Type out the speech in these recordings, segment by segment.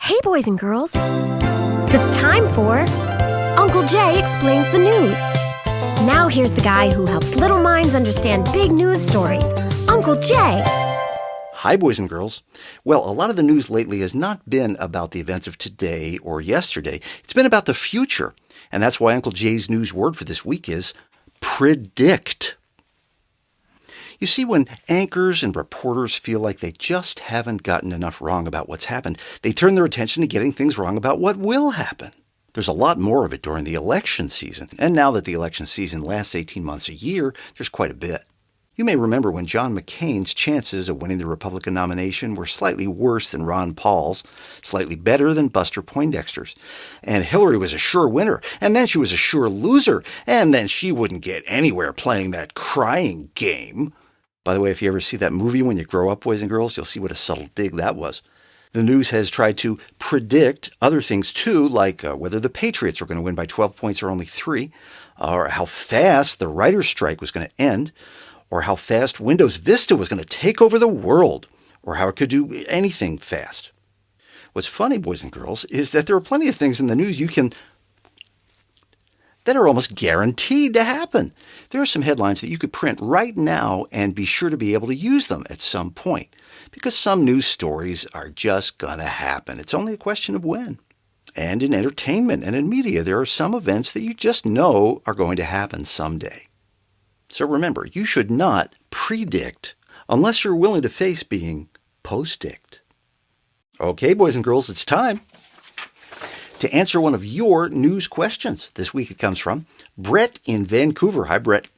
Hey, boys and girls. It's time for Uncle Jay Explains the News. Now here's the guy who helps little minds understand big news stories, Uncle Jay. Hi, boys and girls. Well, a lot of the news lately has not been about the events of today or yesterday. It's been about the future. And that's why Uncle Jay's news word for this week is predict. You see, when anchors and reporters feel like they just haven't gotten enough wrong about what's happened, they turn their attention to getting things wrong about what will happen. There's a lot more of it during the election season. And now that the election season lasts 18 months a year, there's quite a bit. You may remember when John McCain's chances of winning the Republican nomination were slightly worse than Ron Paul's, slightly better than Buster Poindexter's. And Hillary was a sure winner, and then she was a sure loser, and then she wouldn't get anywhere playing that crying game. By the way, if you ever see that movie when you grow up, boys and girls, you'll see what a subtle dig that was. The news has tried to predict other things too, like whether the Patriots were going to win by 12 points or only 3, or how fast the writer's strike was going to end, or how fast Windows Vista was going to take over the world, or how it could do anything fast. What's funny, boys and girls, is that there are plenty of things in the news that are almost guaranteed to happen. There are some headlines that you could print right now and be sure to be able to use them at some point, because some news stories are just going to happen. It's only a question of when. And in entertainment and in media, there are some events that you just know are going to happen someday. So remember, you should not predict unless you're willing to face being post-dict. Okay, boys and girls, it's time to answer one of your news questions. This week it comes from Brett in Vancouver. Hi, Brett.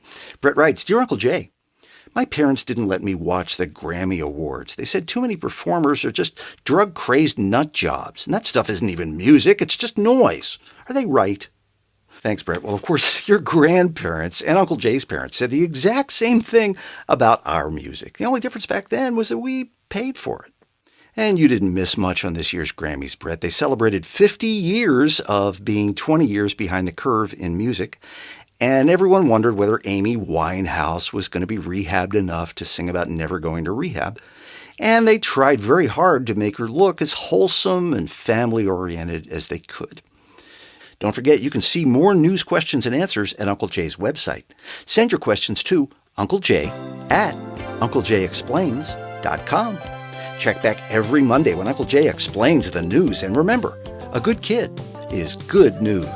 Brett writes, Dear Uncle Jay, my parents didn't let me watch the Grammy Awards. They said too many performers are just drug-crazed nut jobs, and that stuff isn't even music, it's just noise. Are they right? Thanks, Brett. Well, of course, your grandparents and Uncle Jay's parents said the exact same thing about our music. The only difference back then was that we paid for it. And you didn't miss much on this year's Grammys, Brett. They celebrated 50 years of being 20 years behind the curve in music. And everyone wondered whether Amy Winehouse was going to be rehabbed enough to sing about never going to rehab. And they tried very hard to make her look as wholesome and family-oriented as they could. Don't forget, you can see more news questions and answers at Uncle Jay's website. Send your questions to Uncle Jay at UncleJayExplains.com. Check back every Monday when Uncle Jay explains the news. And remember, a good kid is good news.